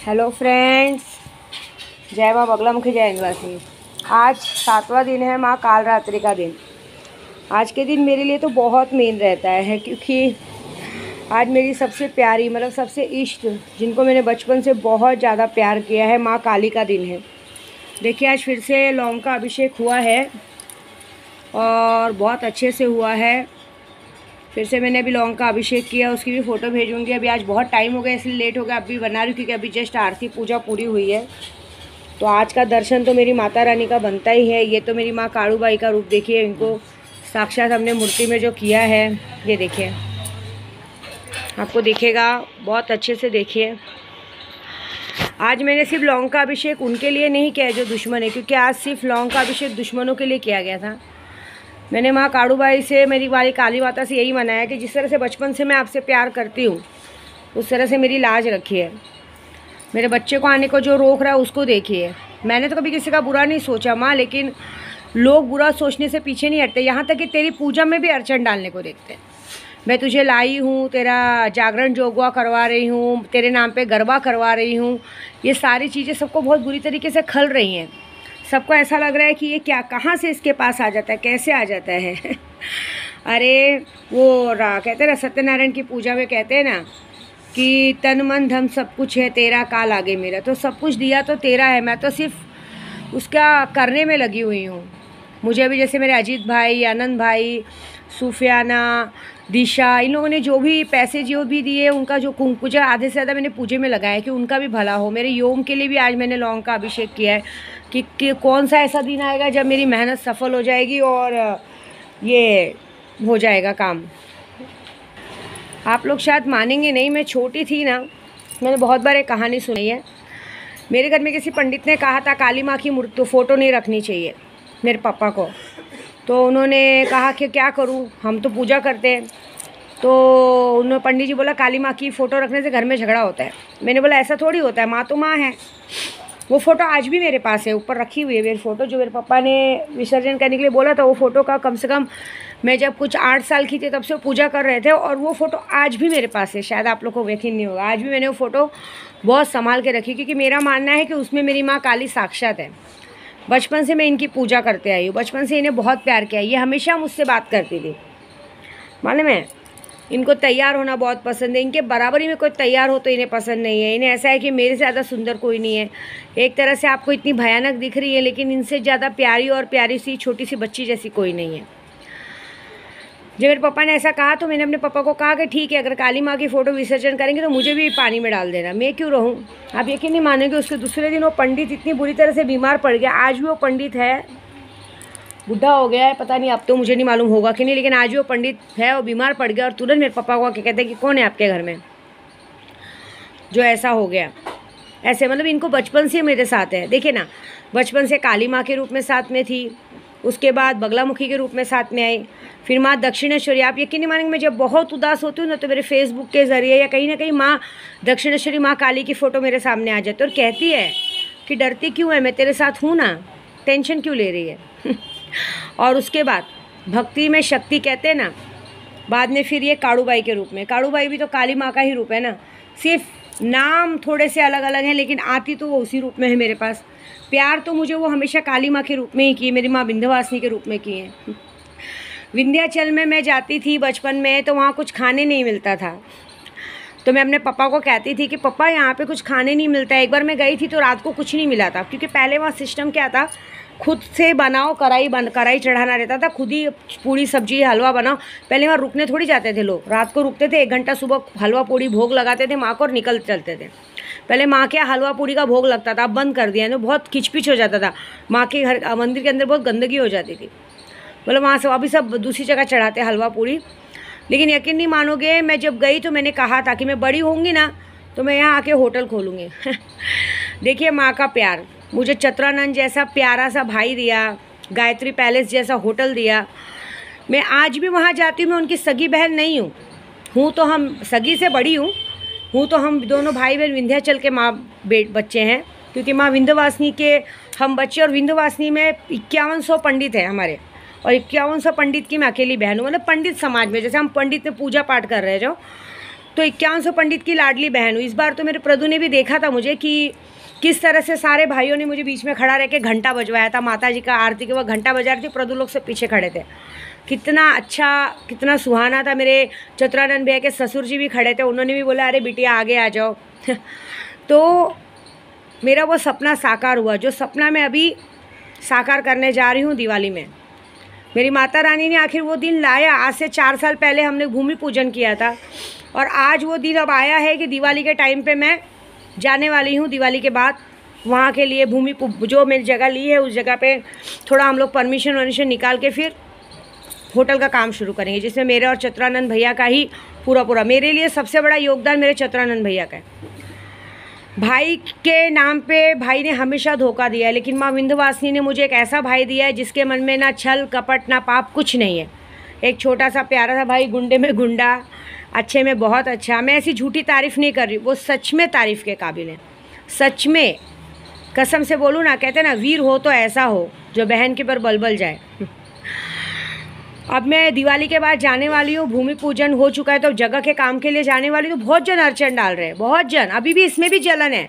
Hello friends, जय माँ बगलामुखी, जय निवासी। आज 7वां दिन है माँ कालरात्रि का दिन। आज के दिन मेरे लिए तो बहुत मेन रहता है, क्योंकि आज मेरी सबसे प्यारी मतलब सबसे इष्ट, जिनको मैंने बचपन से बहुत ज़्यादा प्यार किया है, माँ काली का दिन है। देखिए, आज फिर से लौंग का अभिषेक हुआ है और बहुत अच्छे से हुआ है। फिर से मैंने अभी लौंग का अभिषेक किया, उसकी भी फ़ोटो भेजूंगी। अभी आज बहुत टाइम हो गया इसलिए लेट हो गया, अभी बना रही हूँ क्योंकि अभी जस्ट आरती पूजा पूरी हुई है। तो आज का दर्शन तो मेरी माता रानी का बनता ही है। ये तो मेरी माँ काड़ूबाई का रूप देखिए, इनको साक्षात हमने मूर्ति में जो किया है, ये देखिए, आपको दिखेगा, बहुत अच्छे से देखिए। आज मैंने सिर्फ लौंग का अभिषेक उनके लिए नहीं किया जो दुश्मन है, क्योंकि आज सिर्फ लौंग का अभिषेक दुश्मनों के लिए किया गया था। मैंने माँ काड़ूबाई से, मेरी वाली काली माता से यही मनाया कि जिस तरह से बचपन से मैं आपसे प्यार करती हूँ, उस तरह से मेरी लाज रखिए। मेरे बच्चे को आने को जो रोक रहा है उसको देखिए। मैंने तो कभी किसी का बुरा नहीं सोचा माँ, लेकिन लोग बुरा सोचने से पीछे नहीं हटते, यहाँ तक कि तेरी पूजा में भी अड़चन डालने को देखते हैं। मैं तुझे लाई हूँ, तेरा जागरण जोगवा करवा रही हूँ, तेरे नाम पे गरबा करवा रही हूँ। ये सारी चीज़ें सबको बहुत बुरी तरीके से खल रही हैं। सबको ऐसा लग रहा है कि ये क्या, कहाँ से इसके पास आ जाता है, कैसे आ जाता है। अरे वो कहते हैं ना, सत्यनारायण की पूजा में कहते हैं ना कि तन मन धन सब कुछ है तेरा, काल आगे मेरा। तो सब कुछ दिया तो तेरा है, मैं तो सिर्फ उसका करने में लगी हुई हूँ। मुझे अभी जैसे मेरे अजीत भाई, आनंद भाई, सुफियाना, दिशा, इन लोगों ने जो भी पैसे जो भी दिए, उनका जो पूजा आधे से ज़्यादा मैंने पूजे में लगाया कि उनका भी भला हो। मेरे योम के लिए भी आज मैंने लौंग का अभिषेक किया है कि कौन सा ऐसा दिन आएगा जब मेरी मेहनत सफल हो जाएगी और ये हो जाएगा काम। आप लोग शायद मानेंगे नहीं, मैं छोटी थी ना, मैंने बहुत बार एक कहानी सुनी है। मेरे घर में किसी पंडित ने कहा था काली माँ की मूर्ति फ़ोटो नहीं रखनी चाहिए मेरे पापा को। तो उन्होंने कहा कि क्या करूं, हम तो पूजा करते हैं। तो उन्होंने पंडित जी बोला काली माँ की फ़ोटो रखने से घर में झगड़ा होता है। मैंने बोला ऐसा थोड़ी होता है, माँ तो माँ है। वो फ़ोटो आज भी मेरे पास है, ऊपर रखी हुई है मेरी फ़ोटो, जो मेरे पापा ने विसर्जन करने के लिए बोला था। वो फ़ोटो का कम से कम मैं जब कुछ 8 साल की थी तब से वो पूजा कर रहे थे, और वो फ़ोटो आज भी मेरे पास है। शायद आप लोग को यकीन नहीं होगा, आज भी मैंने वो फ़ोटो बहुत संभाल के रखी, क्योंकि मेरा मानना है कि उसमें मेरी माँ काली साक्षात है। बचपन से मैं इनकी पूजा करते आई हूँ, बचपन से इन्हें बहुत प्यार किया। ये हमेशा मुझसे बात करती थी, मालूम है। इनको तैयार होना बहुत पसंद है, इनके बराबरी में कोई तैयार हो तो इन्हें पसंद नहीं है। इन्हें ऐसा है कि मेरे से ज़्यादा सुंदर कोई नहीं है। एक तरह से आपको इतनी भयानक दिख रही है, लेकिन इनसे ज़्यादा प्यारी और प्यारी सी छोटी सी बच्ची जैसी कोई नहीं है। जब मेरे पापा ने ऐसा कहा तो मैंने अपने पापा को कहा कि ठीक है, अगर काली माँ की फ़ोटो विसर्जन करेंगे तो मुझे भी पानी में डाल देना, मैं क्यों रहूँ। आप यकीन नहीं मानेंगे, उसके दूसरे दिन वो पंडित इतनी बुरी तरह से बीमार पड़ गया। आज भी वो पंडित है, बुढ़ा हो गया है, पता नहीं, अब तो मुझे नहीं मालूम होगा कि नहीं, लेकिन आज भी वो पंडित है, वो बीमार पड़ गया। और तुरंत मेरे पापा को कहते हैं कि कौन है आपके घर में जो ऐसा हो गया। ऐसे मतलब इनको बचपन से मेरे साथ है। देखिए ना, बचपन से काली माँ के रूप में साथ में थी, उसके बाद बगलामुखी के रूप में साथ में आई, फिर माँ दक्षिणेश्वरी। आप यकीन नहीं मानेंगे, मैं जब बहुत उदास होती हूँ ना, तो मेरे फेसबुक के ज़रिए या कहीं ना कहीं माँ दक्षिणेश्वरी, माँ काली की फ़ोटो मेरे सामने आ जाती है और कहती है कि डरती क्यों है, मैं तेरे साथ हूँ ना, टेंशन क्यों ले रही है। और उसके बाद भक्ति में शक्ति कहते हैं ना, बाद में फिर ये काड़ूबाई के रूप में। काड़ूबाई भी तो काली माँ का ही रूप है ना, सिर्फ नाम थोड़े से अलग अलग हैं, लेकिन आती तो वो उसी रूप में है मेरे पास। प्यार तो मुझे वो हमेशा काली माँ के रूप में ही की, मेरी माँ विंध्यवासिनी के रूप में की है। विंध्याचल में मैं जाती थी बचपन में, तो वहाँ कुछ खाने नहीं मिलता था, तो मैं अपने पापा को कहती थी कि पापा यहाँ पे कुछ खाने नहीं मिलता है। एक बार मैं गई थी तो रात को कुछ नहीं मिला था, क्योंकि पहले वहाँ सिस्टम क्या था, खुद से बनाओ, कढ़ाई चढ़ाना रहता था, खुद ही पूड़ी सब्जी हलवा बनाओ। पहले वहाँ रुकने थोड़ी जाते थे लोग, रात को रुकते थे 1 घंटा, सुबह हलवा पूड़ी भोग लगाते थे माँ को और निकल चलते थे। पहले माँ के हलवा पूड़ी का भोग लगता था, अब बंद कर दिया है, बहुत खिचपिच हो जाता था। माँ के घर मंदिर के अंदर बहुत गंदगी हो जाती थी, मतलब वहाँ से अभी सब दूसरी जगह चढ़ाते हलवा पूड़ी। लेकिन यकीन नहीं मानोगे, मैं जब गई तो मैंने कहा था कि मैं बड़ी होंगी ना तो मैं यहाँ आके होटल खोलूँगी। देखिए माँ का प्यार, मुझे चतुरानंद जैसा प्यारा सा भाई दिया, गायत्री पैलेस जैसा होटल दिया। मैं आज भी वहाँ जाती हूँ, मैं उनकी सगी बहन नहीं हूँ तो हम सगी से बड़ी हूँ तो हम दोनों भाई बहन विंध्याचल के माँ बच्चे हैं, क्योंकि माँ विंध्यवासिनी के हम बच्चे, और विंध्यवासिनी में 5100 पंडित हैं हमारे, और 5100 पंडित की मैं अकेली बहन हूँ। मतलब पंडित समाज में, जैसे हम पंडित में पूजा पाठ कर रहे जो, तो 5100 पंडित की लाडली बहन हूँ। इस बार तो मेरे प्रदू ने भी देखा था मुझे कि किस तरह से सारे भाइयों ने मुझे बीच में खड़ा रह के घंटा बजवाया था। माता जी का आरती के वक्त घंटा बजा रही थी, प्रदू लोग से पीछे खड़े थे। कितना अच्छा, कितना सुहाना था। मेरे चतुरानंद भैया के ससुर जी भी खड़े थे, उन्होंने भी बोला अरे बिटिया आगे आ जाओ। तो मेरा वो सपना साकार हुआ, जो सपना मैं अभी साकार करने जा रही हूँ दिवाली में। मेरी माता रानी ने आखिर वो दिन लाया। आज से 4 साल पहले हमने भूमि पूजन किया था और आज वो दिन अब आया है कि दिवाली के टाइम पे मैं जाने वाली हूँ। दिवाली के बाद वहाँ के लिए भूमि जो मेरी जगह ली है उस जगह पे थोड़ा हम लोग परमिशन निकाल के फिर होटल का काम शुरू करेंगे, जिसमें मेरे और चतुरानंद भैया का ही पूरा मेरे लिए सबसे बड़ा योगदान मेरे चतुरानंद भैया का है। भाई के नाम पे भाई ने हमेशा धोखा दिया है, लेकिन माँ विंध्यवासिनी ने मुझे एक ऐसा भाई दिया है जिसके मन में ना छल कपट ना पाप कुछ नहीं है। एक छोटा सा प्यारा सा भाई, गुंडे में गुंडा, अच्छे में बहुत अच्छा। मैं ऐसी झूठी तारीफ़ नहीं कर रही, वो सच में तारीफ़ के काबिल है। सच में कसम से बोलूँ ना, कहते ना वीर हो तो ऐसा हो जो बहन के पर बलबल जाए। अब मैं दिवाली के बाद जाने वाली हूँ, भूमि पूजन हो चुका है तो जगह के काम के लिए जाने वाली हूँ। तो बहुत जन अड़चन डाल रहे हैं, बहुत जन। अभी भी इसमें भी जलन है,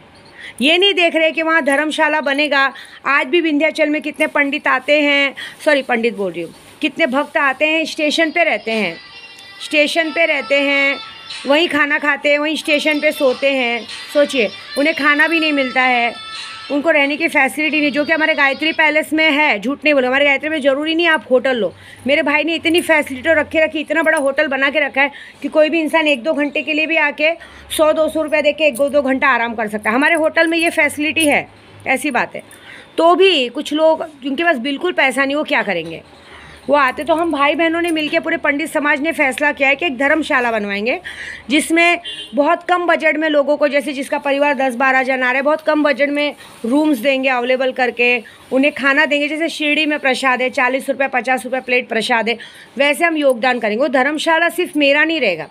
ये नहीं देख रहे कि वहाँ धर्मशाला बनेगा। आज भी विंध्याचल में कितने पंडित आते हैं, सॉरी पंडित बोल रही हूँ, कितने भक्त आते हैं, स्टेशन पे रहते हैं, स्टेशन पे रहते हैं, वहीं खाना खाते हैं, वहीं स्टेशन पे सोते हैं। सोचिए, उन्हें खाना भी नहीं मिलता है, उनको रहने की फैसिलिटी नहीं, जो कि हमारे गायत्री पैलेस में है। झूठ नहीं बोलो, हमारे गायत्री में ज़रूरी नहीं आप होटल लो। मेरे भाई ने इतनी फैसिलिटी रखी, इतना बड़ा होटल बना के रखा है कि कोई भी इंसान 1-2 घंटे के लिए भी आके 100-200 रुपये दे के 1-2 घंटा आराम कर सकता है। हमारे होटल में ये फैसिलिटी है, ऐसी बात है। तो भी कुछ लोग जिनके पास बिल्कुल पैसा नहीं, वो क्या करेंगे, वो आते। तो हम भाई बहनों ने मिलकर, पूरे पंडित समाज ने फैसला किया है कि एक धर्मशाला बनवाएंगे, जिसमें बहुत कम बजट में लोगों को, जैसे जिसका परिवार 10-12 जन आ रहे हैं, बहुत कम बजट में रूम्स देंगे अवेलेबल करके, उन्हें खाना देंगे। जैसे शिरडी में प्रसाद है, 40 रुपये 50 रुपये प्लेट प्रसाद है, वैसे हम योगदान करेंगे। वो धर्मशाला सिर्फ मेरा नहीं रहेगा,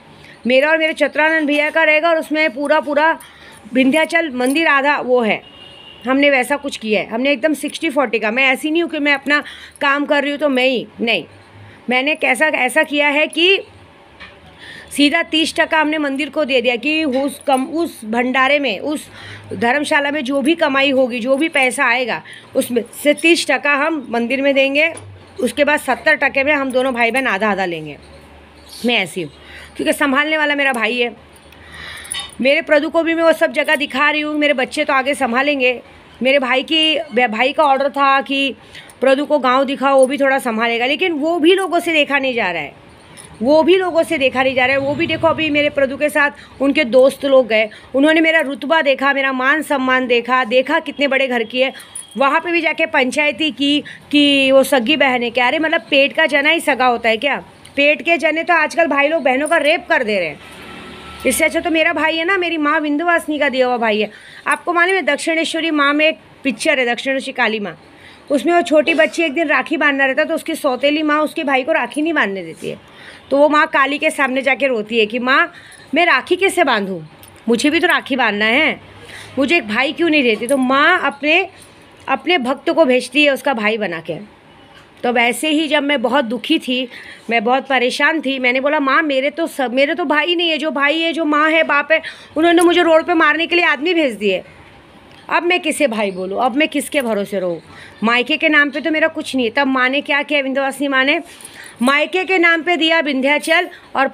मेरा और मेरे चतुरानंद भैया का रहेगा, और उसमें पूरा विंध्याचल मंदिर आधा वो है। हमने वैसा कुछ किया है, हमने एकदम 60-40 का। मैं ऐसी नहीं हूँ कि मैं अपना काम कर रही हूँ तो मैं ही नहीं, मैंने ऐसा किया है कि सीधा 30% हमने मंदिर को दे दिया कि उस भंडारे में, उस धर्मशाला में जो भी कमाई होगी, जो भी पैसा आएगा, उसमें से 30% हम मंदिर में देंगे। उसके बाद 70% में हम दोनों भाई बहन आधा लेंगे। मैं ऐसी हूँ क्योंकि संभालने वाला मेरा भाई है। मेरे प्रदू को भी मैं वो सब जगह दिखा रही हूँ, मेरे बच्चे तो आगे संभालेंगे। मेरे भाई का ऑर्डर था कि प्रदू को गांव दिखाओ, वो भी थोड़ा संभालेगा, लेकिन वो भी लोगों से देखा नहीं जा रहा है, वो भी देखो, अभी मेरे प्रदू के साथ उनके दोस्त लोग गए, उन्होंने मेरा रुतबा देखा, मेरा मान सम्मान देखा कितने बड़े घर की है। वहाँ पे भी जाके पंचायती की कि वो सगी बहन है क्या। अरे मतलब पेट का जना ही सगा होता है क्या? पेट के जने तो आजकल भाई लोग बहनों का रेप कर दे रहे हैं। इससे अच्छा तो मेरा भाई है ना, मेरी माँ विंध्यवासिनी का दिया हुआ भाई है। आपको मालूम है दक्षिणेश्वरी माँ में एक पिक्चर है, दक्षिणेश्वरी काली माँ, उसमें वो छोटी बच्ची एक दिन राखी बांधना रहता है, तो उसकी सौतेली माँ उसके भाई को राखी नहीं बांधने देती है। तो वो माँ काली के सामने जाके रोती है कि माँ मैं राखी कैसे बांधूँ, मुझे भी तो राखी बांधना है, मुझे एक भाई क्यों नहीं देती। तो माँ अपने भक्त को भेजती है उसका भाई बना के। तो वैसे ही जब मैं बहुत दुखी थी, मैं बहुत परेशान थी, मैंने बोला माँ मेरे तो भाई नहीं है, जो भाई है, जो माँ है, बाप है, उन्होंने मुझे रोड पे मारने के लिए आदमी भेज दिए। अब मैं किसे भाई बोलूँ, अब मैं किसके भरोसे रहूँ? मायके के नाम पे तो मेरा कुछ नहीं है। तब माँ ने क्या किया, विंध्यवासिनी माँ ने मायके के नाम पे दिया विंध्याचल, और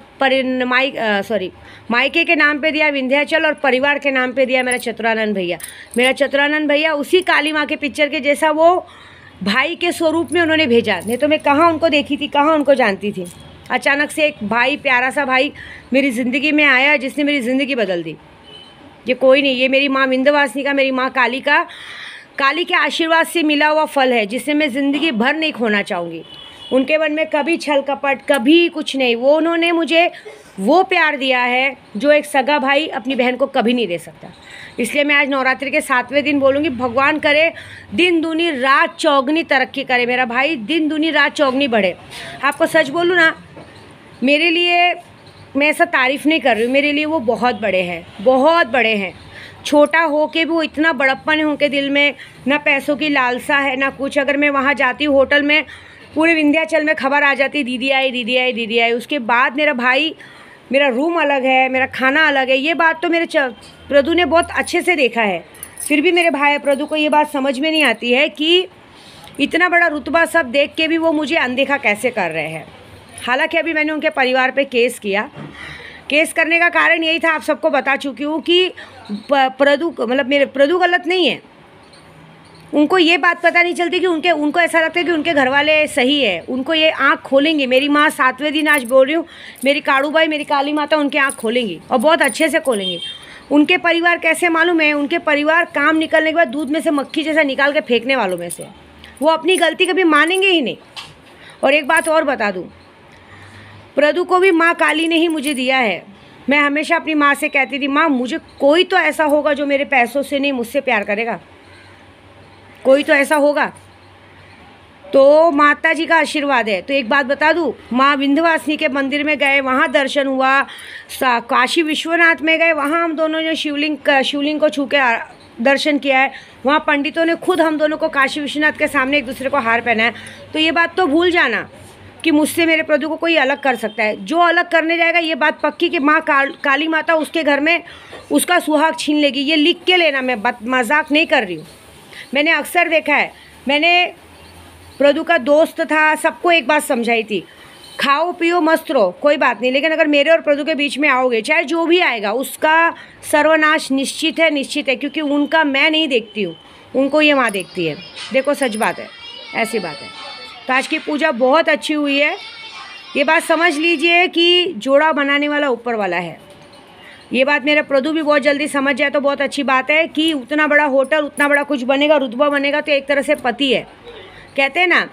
मायके के नाम पे दिया विंध्याचल, और परिवार के नाम पे दिया मेरा चतुरानंद भैया। मेरा चतुरानंद भैया उसी काली माँ के पिक्चर के जैसा वो भाई के स्वरूप में उन्होंने भेजा, नहीं तो मैं कहाँ उनको देखी थी, कहाँ उनको जानती थी। अचानक से एक भाई, प्यारा सा भाई मेरी ज़िंदगी में आया, जिसने मेरी ज़िंदगी बदल दी। ये कोई नहीं, ये मेरी माँ विंध्यवासिनी का, मेरी माँ काली के आशीर्वाद से मिला हुआ फल है, जिससे मैं ज़िंदगी भर नहीं खोना चाहूँगी। उनके मन में कभी छल कपट, कभी कुछ नहीं। वो उन्होंने मुझे वो प्यार दिया है जो एक सगा भाई अपनी बहन को कभी नहीं दे सकता। इसलिए मैं आज नवरात्रि के 7वें दिन बोलूँगी, भगवान करे दिन दूनी रात चौगनी तरक्की करे, मेरा भाई दिन दूनी रात चौगनी बढ़े। आपको सच बोलूँ ना, मेरे लिए, मैं ऐसा तारीफ़ नहीं कर रही हूँ, मेरे लिए वो बहुत बड़े हैं। छोटा हो के भी वो इतना बड़प्पन है उनके दिल में, ना पैसों की लालसा है ना कुछ। अगर मैं वहाँ जाती हूँ होटल में, पूरे विंध्याचल में खबर आ जाती, दीदी आई। उसके बाद मेरा भाई मेरा रूम अलग है, मेरा खाना अलग है। ये बात तो मेरे प्रदू ने बहुत अच्छे से देखा है। फिर भी मेरे भाई प्रदू को ये बात समझ में नहीं आती है कि इतना बड़ा रुतबा सब देख के भी वो मुझे अनदेखा कैसे कर रहे हैं। हालांकि अभी मैंने उनके परिवार पे केस किया। केस करने का कारण यही था, आप सबको बता चुकी हूँ कि प्रदू मतलब मेरे प्रदू गलत नहीं है। उनको ये बात पता नहीं चलती कि उनको ऐसा लगता है कि उनके घर वाले सही है। उनको ये आँख खोलेंगे। मेरी माँ 7वें दिन आज बोल रही हूँ, मेरी काड़ूबाई मेरी काली माता उनके आँख खोलेंगी और बहुत अच्छे से खोलेंगी। उनके परिवार कैसे मालूम है? उनके परिवार काम निकलने के बाद दूध में से मक्खी जैसा निकाल के फेंकने वालों में से। वो अपनी गलती कभी मानेंगे ही नहीं। और एक बात और बता दूँ, प्रदू को भी माँ काली ने ही मुझे दिया है। मैं हमेशा अपनी माँ से कहती थी, माँ मुझे कोई तो ऐसा होगा जो मेरे पैसों से नहीं मुझसे प्यार करेगा, कोई तो ऐसा होगा। तो माता जी का आशीर्वाद है। तो एक बात बता दूँ, माँ विंध्यवासिनी के मंदिर में गए, वहाँ दर्शन हुआ। काशी विश्वनाथ में गए, वहाँ हम दोनों ने शिवलिंग को छू के दर्शन किया है। वहाँ पंडितों ने खुद हम दोनों को काशी विश्वनाथ के सामने एक दूसरे को हार पहनाया। तो ये बात तो भूल जाना कि मुझसे मेरे प्रदू को कोई अलग कर सकता है। जो अलग करने जाएगा ये बात पक्की कि माँ काली माता उसके घर में उसका सुहाग छीन लेगी। ये लिख के लेना, मैं मजाक नहीं कर रही हूँ। मैंने अक्सर देखा है। मैंने प्रदू का दोस्त था, सबको एक बात समझाई थी, खाओ पियो मस्त रहो, कोई बात नहीं, लेकिन अगर मेरे और प्रदू के बीच में आओगे, चाहे जो भी आएगा उसका सर्वनाश निश्चित है। क्योंकि उनका मैं नहीं देखती हूँ, उनको ये माँ देखती है। देखो सच बात है, ऐसी बात है। तो आज की पूजा बहुत अच्छी हुई है। ये बात समझ लीजिए कि जोड़ा बनाने वाला ऊपर वाला है। ये बात मेरा प्रदू भी बहुत जल्दी समझ जाए तो बहुत अच्छी बात है कि उतना बड़ा होटल, उतना बड़ा कुछ बनेगा, रुतबा बनेगा, तो एक तरह से पति है। कहते हैं ना,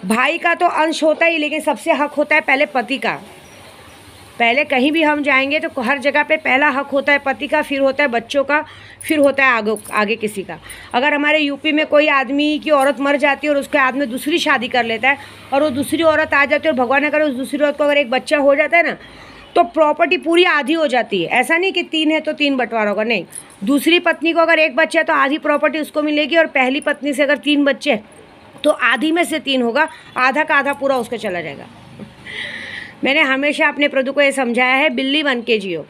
भाई का तो अंश होता ही, लेकिन सबसे हक होता है पहले पति का। पहले कहीं भी हम जाएंगे तो हर जगह पे पहला हक होता है पति का, फिर होता है बच्चों का, फिर होता है आगे किसी का। अगर हमारे यूपी में कोई आदमी की औरत मर जाती है और उसके आदमी दूसरी शादी कर लेता है और वो दूसरी औरत आ जाती है और भगवान अगर उस दूसरी औरत को अगर एक बच्चा हो जाता है ना, तो प्रॉपर्टी पूरी आधी हो जाती है। ऐसा नहीं कि 3 है तो 3 बंटवारा होगा, नहीं। दूसरी पत्नी को अगर एक बच्चा है तो आधी प्रॉपर्टी उसको मिलेगी, और पहली पत्नी से अगर 3 बच्चे तो आधी में से 3 होगा, आधा का आधा पूरा उसका चला जाएगा। मैंने हमेशा अपने प्रदू को ये समझाया है, बिल्ली बन के जियो,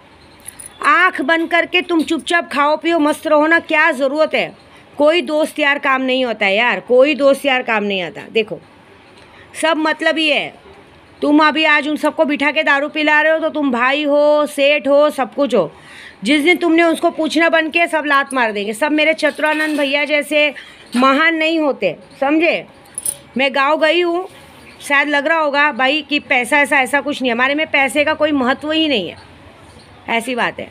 आँख बंद करके तुम चुपचाप खाओ पियो मस्त रहो ना। क्या ज़रूरत है? कोई दोस्त यार काम नहीं होता है यार, कोई दोस्त यार काम नहीं आता। देखो सब मतलब ही है। तुम अभी आज उन सबको बिठा के दारू पिला रहे हो तो तुम भाई हो, सेठ हो, सब कुछ हो। जिस दिन तुमने उसको पूछना बन के, सब लात मार देंगे। सब मेरे चतुरानंद भैया जैसे महान नहीं होते, समझे। मैं गाँव गई हूँ, शायद लग रहा होगा भाई कि पैसा ऐसा कुछ नहीं, हमारे में पैसे का कोई महत्व ही नहीं है, ऐसी बात है।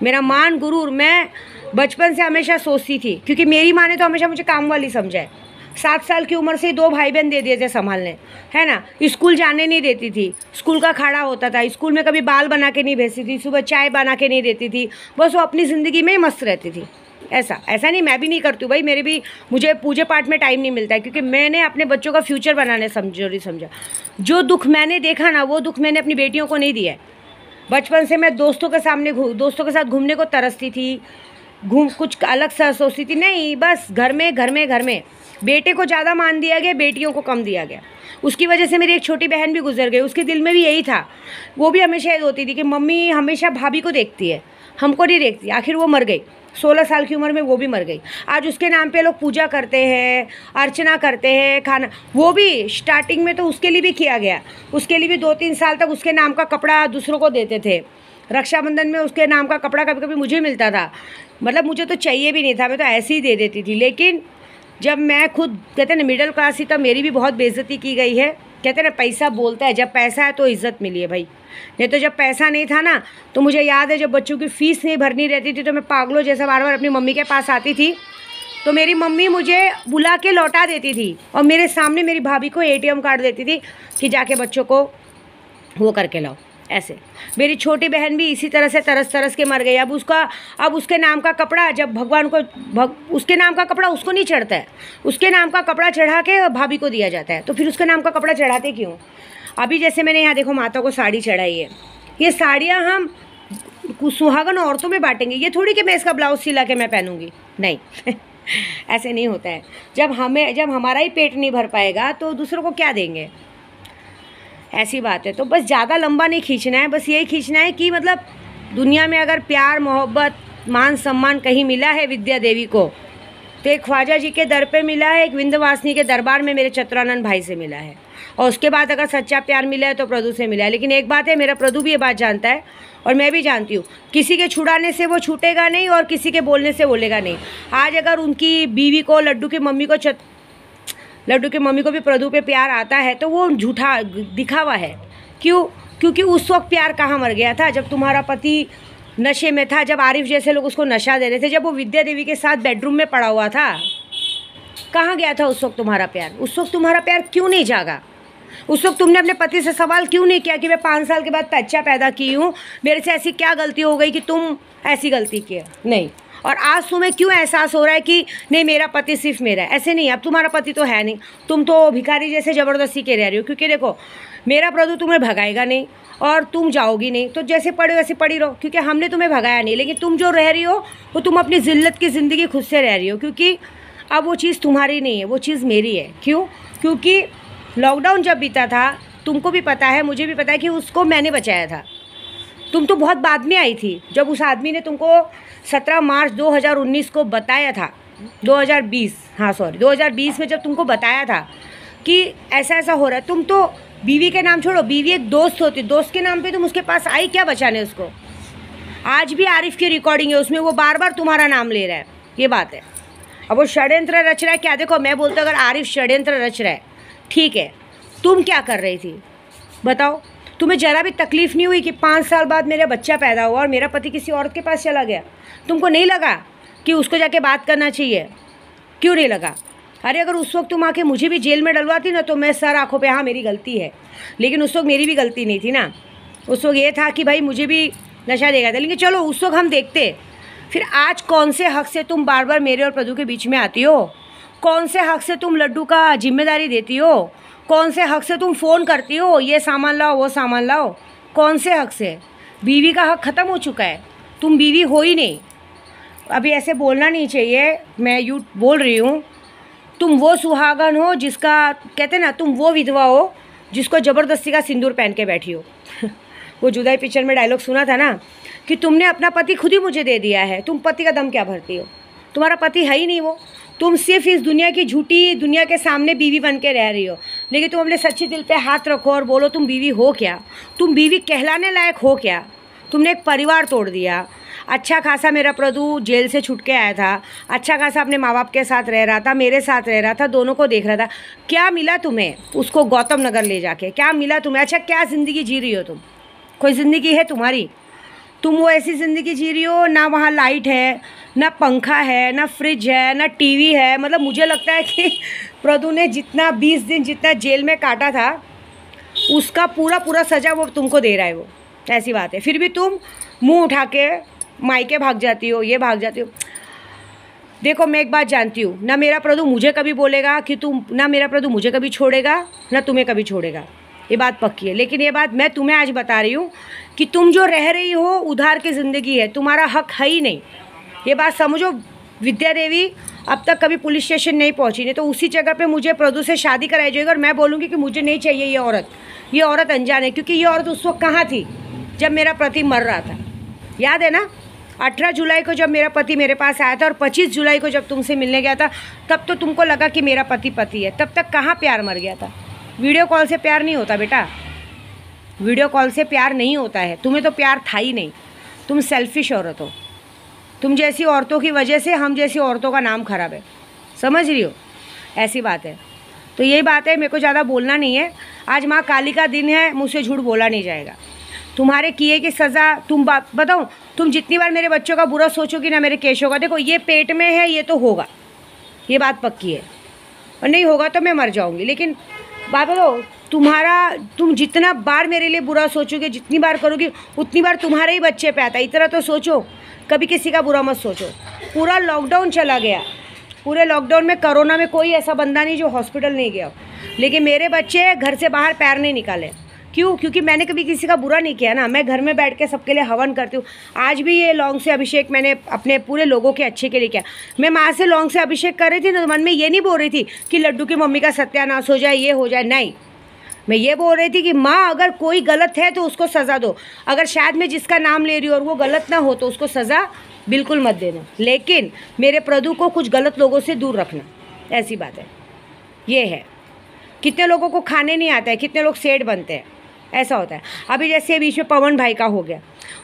मेरा मान गुरूर मैं बचपन से हमेशा सोचती थी, क्योंकि मेरी माँ ने तो हमेशा मुझे काम वाली समझा है। 7 साल की उम्र से 2 भाई बहन दे दिए थे संभालने, है ना। स्कूल जाने नहीं देती थी, स्कूल का खाड़ा होता था, स्कूल में कभी बाल बना के नहीं भेजती थी, सुबह चाय बना के नहीं देती थी, बस वो अपनी ज़िंदगी में ही मस्त रहती थी। ऐसा नहीं, मैं भी नहीं करती हूँ भाई, मुझे पूजे पाठ में टाइम नहीं मिलता है, क्योंकि मैंने अपने बच्चों का फ्यूचर बनाने जरूरी समझा। जो दुख मैंने देखा ना, वो दुख मैंने अपनी बेटियों को नहीं दिया है। बचपन से मैं दोस्तों के साथ घूमने को तरसती थी, कुछ अलग सा सोचती थी, नहीं बस घर में। बेटे को ज़्यादा मान दिया गया, बेटियों को कम दिया गया। उसकी वजह से मेरी एक छोटी बहन भी गुजर गई, उसके दिल में भी यही था। वो भी हमेशा ये होती थी कि मम्मी हमेशा भाभी को देखती है, हमको नहीं देखती। आखिर वो मर गई, 16 साल की उम्र में वो भी मर गई। आज उसके नाम पे लोग पूजा करते हैं, अर्चना करते हैं, खाना, वो भी स्टार्टिंग में तो उसके लिए भी किया गया। उसके लिए भी 2-3 साल तक उसके नाम का कपड़ा दूसरों को देते थे। रक्षाबंधन में उसके नाम का कपड़ा कभी कभी मुझे मिलता था, मतलब मुझे तो चाहिए भी नहीं था, मैं तो ऐसे ही दे देती थी। लेकिन जब मैं खुद, कहते हैं ना मिडिल क्लास थी, तब मेरी भी बहुत बेइज्जती की गई है। कहते हैं ना पैसा बोलता है, जब पैसा है तो इज़्ज़त मिली है भाई, नहीं तो जब पैसा नहीं था ना, तो मुझे याद है जब बच्चों की फ़ीस नहीं भरनी रहती थी तो मैं पागलों जैसा बार बार अपनी मम्मी के पास आती थी, तो मेरी मम्मी मुझे बुला के लौटा देती थी, और मेरे सामने मेरी भाभी को ATM कार्ड देती थी कि जाके बच्चों को वो करके लाओ। ऐसे मेरी छोटी बहन भी इसी तरह से तरस के मर गई। अब उसके नाम का कपड़ा, जब भगवान को उसके नाम का कपड़ा उसको नहीं चढ़ता है, उसके नाम का कपड़ा चढ़ा के भाभी को दिया जाता है, तो फिर उसके नाम का कपड़ा चढ़ाते क्यों? अभी जैसे मैंने यहाँ देखो माता को साड़ी चढ़ाई है, ये साड़ियाँ हम सुहागन औरतों में बांटेंगे, ये थोड़ी कि मैं इसका ब्लाउज सिला के मैं पहनूंगी, नहीं ऐसे नहीं होता है। जब हमारा ही पेट नहीं भर पाएगा तो दूसरों को क्या देंगे, ऐसी बात है। तो बस ज़्यादा लंबा नहीं खींचना है, बस यही खींचना है कि मतलब दुनिया में अगर प्यार मोहब्बत मान सम्मान कहीं मिला है विद्या देवी को, तो एक ख्वाजा जी के दर पे मिला है, एक विंध्यवासिनी के दरबार में मेरे चित्रानंद भाई से मिला है। और उसके बाद अगर सच्चा प्यार मिला है तो प्रदू से मिला है। लेकिन एक बात है, मेरा प्रदू भी ये बात जानता है और मैं भी जानती हूँ, किसी के छुड़ाने से वो छूटेगा नहीं और किसी के बोलने से बोलेगा नहीं। आज अगर उनकी बीवी को, लड्डू की मम्मी को भी प्रदू पे प्यार आता है तो वो झूठा दिखावा है। क्यों? क्योंकि उस वक्त प्यार कहाँ मर गया था, जब तुम्हारा पति नशे में था, जब आरिफ जैसे लोग उसको नशा दे रहे थे, जब वो विद्या देवी के साथ बेडरूम में पड़ा हुआ था। कहाँ गया था उस वक्त तुम्हारा प्यार? उस वक्त तुम्हारा प्यार क्यों नहीं जागा? उस वक्त तुमने अपने पति से सवाल क्यों नहीं किया कि मैं 5 साल के बाद बच्चा पैदा की हूँ, मेरे से ऐसी क्या गलती हो गई कि तुम ऐसी गलती की? नहीं। और आज तुम्हें क्यों एहसास हो रहा है कि नहीं मेरा पति सिर्फ मेरा है? ऐसे नहीं, अब तुम्हारा पति तो है नहीं, तुम तो भिखारी जैसे ज़बरदस्ती के रह रही हो। क्योंकि देखो, मेरा प्रभु तुम्हें भगाएगा नहीं और तुम जाओगी नहीं, तो जैसे पड़े वैसे पड़ी रहो, क्योंकि हमने तुम्हें भगाया नहीं। लेकिन तुम जो रह रही हो वो तुम अपनी जिल्लत की ज़िंदगी खुद से रह रही हो, क्योंकि अब वो चीज़ तुम्हारी नहीं है, वो चीज़ मेरी है। क्यों? क्योंकि लॉकडाउन जब बीता था, तुमको भी पता है, मुझे भी पता है कि उसको मैंने बचाया था। तुम तो बहुत बाद में आई थी, जब उस आदमी ने तुमको 17 मार्च 2019 को बताया था, 2020 में जब तुमको बताया था कि ऐसा ऐसा हो रहा है। तुम तो बीवी के नाम छोड़ो, बीवी एक दोस्त होती, दोस्त के नाम पे तुम उसके पास आई क्या बचाने उसको? आज भी आरिफ की रिकॉर्डिंग है, उसमें वो बार बार तुम्हारा नाम ले रहा है, ये बात है। अब वो षड्यंत्र रच रहा है क्या? देखो, मैं बोलता हूँ अगर आरिफ षड्यंत्र रच रहा है, ठीक है, तुम क्या कर रही थी बताओ? तुम्हें ज़रा भी तकलीफ़ नहीं हुई कि 5 साल बाद मेरा बच्चा पैदा हुआ और मेरा पति किसी औरत के पास चला गया? तुमको नहीं लगा कि उसको जाके बात करना चाहिए? क्यों नहीं लगा? अरे अगर उस वक्त तुम आके मुझे भी जेल में डलवाती ना, तो मैं सर आँखों पे हाँ मेरी गलती है, लेकिन उस वक्त मेरी भी गलती नहीं थी ना। उस वक्त ये था कि भाई मुझे भी नशा देगा था, लेकिन चलो उस वक्त हम देखते। फिर आज कौन से हक से तुम बार बार मेरे और प्रदू के बीच में आती हो? कौन से हक से तुम लड्डू का जिम्मेदारी देती हो? कौन से हक से तुम फ़ोन करती हो, ये सामान लाओ वो सामान लाओ? कौन से हक से? बीवी का हक ख़त्म हो चुका है, तुम बीवी हो ही नहीं। अभी ऐसे बोलना नहीं चाहिए, मैं यूँ बोल रही हूँ। तुम वो सुहागन हो जिसका कहते ना, तुम वो विधवा हो जिसको ज़बरदस्ती का सिंदूर पहन के बैठी हो। वो जुदाई पिक्चर में डायलॉग सुना था ना कि तुमने अपना पति खुद ही मुझे दे दिया है, तुम पति का दम क्या भरती हो? तुम्हारा पति है ही नहीं वो, तुम सिर्फ इस दुनिया की झूठी दुनिया के सामने बीवी बन के रह रही हो। लेकिन तुम अपने सच्चे दिल पे हाथ रखो और बोलो तुम बीवी हो क्या? तुम बीवी कहलाने लायक हो क्या? तुमने एक परिवार तोड़ दिया। अच्छा खासा मेरा प्रदू जेल से छूट के आया था, अच्छा खासा अपने माँ बाप के साथ रह रहा था, मेरे साथ रह रहा था, दोनों को देख रहा था। क्या मिला तुम्हें उसको गौतम नगर ले जाके? क्या मिला तुम्हें? अच्छा क्या ज़िंदगी जी रही हो तुम? कोई ज़िंदगी है तुम्हारी? तुम वो ऐसी ज़िंदगी जी रही हो, ना वहाँ लाइट है, ना पंखा है, ना फ्रिज है, ना टीवी है। मतलब मुझे लगता है कि प्रदू ने जितना 20 दिन जितना जेल में काटा था, उसका पूरा सज़ा वो तुमको दे रहा है वो, ऐसी बात है। फिर भी तुम मुंह उठा के मायके भाग जाती हो, ये भाग जाती हो। देखो, मैं एक बात जानती हूँ, ना मेरा प्रदू मुझे कभी बोलेगा कि तुम, ना मेरा प्रदू मुझे कभी छोड़ेगा, ना तुम्हें कभी छोड़ेगा, ये बात पक्की है। लेकिन ये बात मैं तुम्हें आज बता रही हूँ कि तुम जो रह रही हो उधार की ज़िंदगी है, तुम्हारा हक है ही नहीं। ये बात समझो। विद्या देवी अब तक कभी पुलिस स्टेशन नहीं पहुंची, नहीं तो उसी जगह पे मुझे प्रदू से शादी कराई जाएगी और मैं बोलूँगी कि मुझे नहीं चाहिए ये औरत अनजान है। क्योंकि ये औरत उस वक्त कहाँ थी जब मेरा पति मर रहा था? याद है ना, 18 जुलाई को जब मेरा पति मेरे पास आया था और 25 जुलाई को जब तुमसे मिलने गया था, तब तो तुमको लगा कि मेरा पति है। तब तक कहाँ प्यार मर गया था? वीडियो कॉल से प्यार नहीं होता बेटा, वीडियो कॉल से प्यार नहीं होता है। तुम्हें तो प्यार था ही नहीं, तुम सेल्फिश औरत हो। तुम जैसी औरतों की वजह से हम जैसी औरतों का नाम खराब है, समझ रही हो? ऐसी बात है। तो यही बात है, मेरे को ज़्यादा बोलना नहीं है। आज माँ काली का दिन है, मुझसे झूठ बोला नहीं जाएगा। तुम्हारे किए की सज़ा, तुम बताऊँ, तुम जितनी बार मेरे बच्चों का बुरा सोचोगी ना, मेरे केश होगा। देखो, ये पेट में है, ये तो होगा, ये बात पक्की है, और नहीं होगा तो मैं मर जाऊँगी। लेकिन बात बताओ, तुम जितना बार मेरे लिए बुरा सोचोगे, जितनी बार करोगी, उतनी बार तुम्हारे ही बच्चे पे आता है। इतना तो सोचो, कभी किसी का बुरा मत सोचो। पूरा लॉकडाउन चला गया, पूरे लॉकडाउन में कोरोना में कोई ऐसा बंदा नहीं जो हॉस्पिटल नहीं गया, लेकिन मेरे बच्चे घर से बाहर पैर नहीं निकाले। क्यों? क्योंकि मैंने कभी किसी का बुरा नहीं किया ना। मैं घर में बैठ के सबके लिए हवन करती हूँ। आज भी ये लौंग से अभिषेक मैंने अपने पूरे लोगों के अच्छे के लिए किया। मैं माँ से लौंग से अभिषेक कर रही थी ना, तो मन में ये नहीं बोल रही थी कि लड्डू की मम्मी का सत्यानाश हो जाए, ये हो जाए। नहीं, मैं ये बोल रही थी कि माँ अगर कोई गलत है तो उसको सज़ा दो, अगर शायद मैं जिसका नाम ले रही हूँ और वो गलत ना हो तो उसको सज़ा बिल्कुल मत देना, लेकिन मेरे प्रदू को कुछ गलत लोगों से दूर रखना, ऐसी बात है। ये है, कितने लोगों को खाने नहीं आता है, कितने लोग सेठ बनते हैं, ऐसा होता है। अभी जैसे बीच में पवन भाई का हो गया,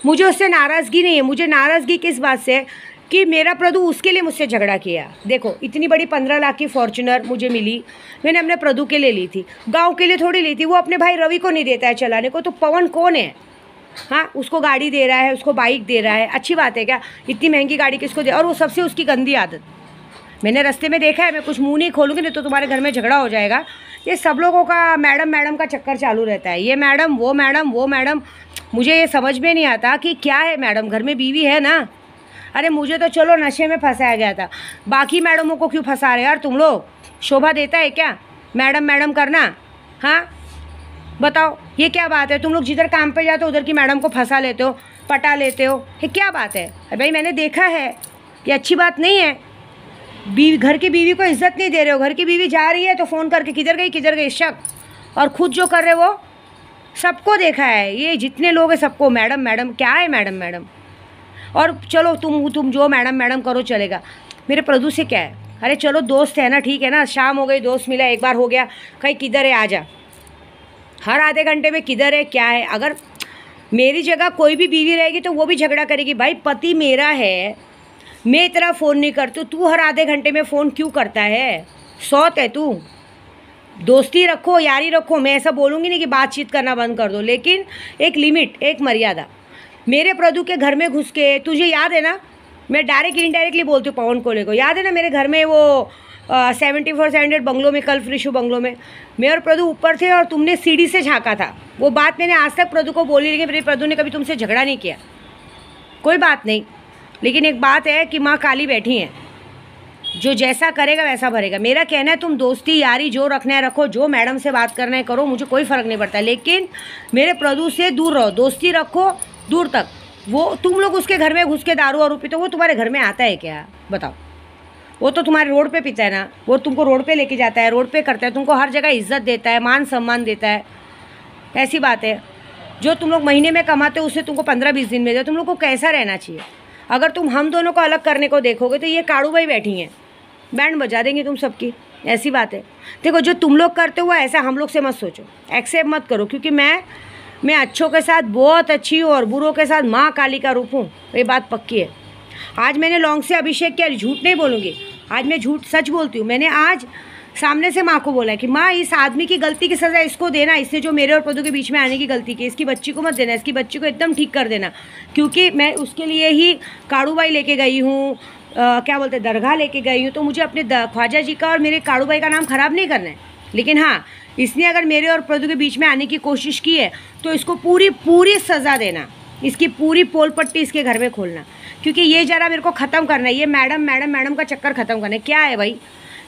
मुझे उससे नाराज़गी नहीं है। मुझे नाराज़गी किस बात से कि मेरा प्रदू उसके लिए मुझसे झगड़ा किया। देखो इतनी बड़ी 15 लाख की फॉर्च्यूनर मुझे मिली, मैंने अपने प्रदू के लिए ली थी, गांव के लिए थोड़ी ली थी। वो अपने भाई रवि को नहीं देता है चलाने को, तो पवन कौन है? हाँ, उसको गाड़ी दे रहा है, उसको बाइक दे रहा है, अच्छी बात है क्या? इतनी महंगी गाड़ी किसको दे? और वो सबसे उसकी गंदी आदत मैंने रास्ते में देखा है। मैं कुछ मुंह नहीं खोलूँगी, नहीं तो तुम्हारे घर में झगड़ा हो जाएगा। ये सब लोगों का मैडम मैडम का चक्कर चालू रहता है, ये मैडम वो मैडम वो मैडम। मुझे ये समझ में नहीं आता कि क्या है मैडम, घर में बीवी है ना। अरे मुझे तो चलो नशे में फंसाया गया था, बाकी मैडमों को क्यों फंसा रहे यार तुम लोग? शोभा देता है क्या मैडम मैडम करना? हाँ बताओ, ये क्या बात है? तुम लोग जिधर काम पे जाते हो उधर की मैडम को फंसा लेते हो, पटा लेते हो, ये क्या बात है? भाई मैंने देखा है, ये अच्छी बात नहीं है। बीवी, घर की बीवी को इज्जत नहीं दे रहे हो। घर की बीवी जा रही है तो फ़ोन करके किधर गई शक, और खुद जो कर रहे वो सबको देखा है। ये जितने लोग हैं सबको मैडम मैडम, क्या है मैडम मैडम? और चलो तुम जो मैडम मैडम करो चलेगा, मेरे प्रदू से क्या है? अरे चलो दोस्त है ना, ठीक है ना, शाम हो गई, दोस्त मिला, एक बार हो गया, कहीं किधर है आजा, हर आधे घंटे में किधर है क्या है? अगर मेरी जगह कोई भी बीवी रहेगी तो वो भी झगड़ा करेगी। भाई पति मेरा है, मैं इतना फ़ोन नहीं करती, तू हर आधे घंटे में फ़ोन क्यों करता है? सौत है तू। दोस्ती रखो, यारी रखो, मैं ऐसा बोलूँगी नहीं कि बातचीत करना बंद कर दो, लेकिन एक लिमिट, एक मर्यादा। मेरे प्रदू के घर में घुस के, तुझे याद है ना, मैं डायरेक्ट इनडायरेक्टली बोलती हूँ पवन कोले को, याद है ना मेरे घर में वो 7400 बंगलों में, कल फ्रिशू बंगलों में मैं और प्रदू ऊपर थे और तुमने सीढ़ी से झाँका था। वो बात मैंने आज तक प्रदू को बोली, लेकिन मेरे प्रदू ने कभी तुमसे झगड़ा नहीं किया, कोई बात नहीं। लेकिन एक बात है कि माँ काली बैठी हैं, जो जैसा करेगा वैसा भरेगा। मेरा कहना है तुम दोस्ती यारी जो रखना है रखो, जो मैडम से बात करना है करो, मुझे कोई फ़र्क नहीं पड़ता, लेकिन मेरे प्रदू से दूर रहो। दोस्ती रखो दूर तक। वो तुम लोग उसके घर में घुस के दारू और पीते हो, वो तुम्हारे घर में आता है क्या? बताओ। वो तो तुम्हारे रोड पे पीता है ना, वो तुमको रोड पे लेके जाता है, रोड पे करता है, तुमको हर जगह इज्जत देता है, मान सम्मान देता है, ऐसी बात है। जो तुम लोग महीने में कमाते हो उससे तुमको 15-20 दिन मिल जाए। तुम लोग को कैसा रहना चाहिए? अगर तुम हम दोनों को अलग करने को देखोगे तो ये काड़ू भाई बैठी हैं, बैंड बजा देंगी तुम सबकी, ऐसी बात है। देखो जो तुम लोग करते हो ऐसा हम लोग से मत सोचो, एक्सेप्ट मत करो, क्योंकि मैं अच्छों के साथ बहुत अच्छी हूँ और बुरों के साथ माँ काली का रूप हूँ, ये बात पक्की है। आज मैंने लौंग से अभिषेक किया, झूठ नहीं बोलूँगी, आज मैं झूठ सच बोलती हूँ। मैंने आज सामने से माँ को बोला है कि माँ इस आदमी की गलती की सज़ा इसको देना, इसने जो मेरे और प्रदू के बीच में आने की गलती की, इसकी बच्ची को मत देना, इसकी बच्ची को एकदम ठीक कर देना, क्योंकि मैं उसके लिए ही काड़ूबाई लेके गई हूँ, क्या बोलते हैं, दरगाह लेके गई हूँ, तो मुझे अपने ख्वाजा जी का और मेरे काड़ूबाई का नाम ख़राब नहीं करना है। लेकिन हाँ, इसने अगर मेरे और प्रदू के बीच में आने की कोशिश की है तो इसको पूरी सज़ा देना, इसकी पूरी पोल पट्टी इसके घर में खोलना, क्योंकि ये ज़रा मेरे को ख़त्म करना है, ये मैडम मैडम मैडम का चक्कर ख़त्म करना है। क्या है भाई,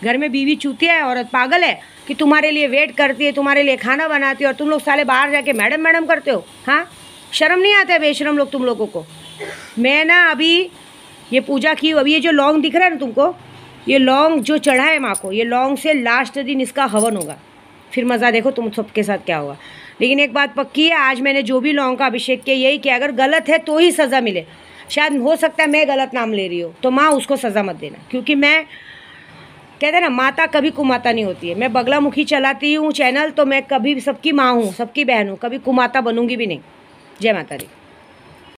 घर में बीवी चूतिया है, औरत पागल है कि तुम्हारे लिए वेट करती है, तुम्हारे लिए खाना बनाती है, और तुम लोग साले बाहर जाके मैडम मैडम करते हो। हाँ, शर्म नहीं आता है बेशरम लोग तुम लोगों को। मैं ना अभी ये पूजा की, अभी ये जो लौंग दिख रहा है ना तुमको, ये लौंग जो चढ़ा है माँ को, ये लौंग से लास्ट दिन इसका हवन होगा, फिर मज़ा देखो तुम सबके साथ क्या होगा। लेकिन एक बात पक्की है, आज मैंने जो भी लौंग का अभिषेक किया यही कि अगर गलत है तो ही सज़ा मिले। शायद हो सकता है मैं गलत नाम ले रही हूँ, तो माँ उसको सज़ा मत देना, क्योंकि मैं कहते हैं ना माता कभी कुमाता नहीं होती है। मैं बगलामुखी चलाती हूँ चैनल, तो मैं कभी सबकी माँ हूँ, सबकी बहन हूँ, कभी कुमाता बनूंगी भी नहीं। जय माता दी।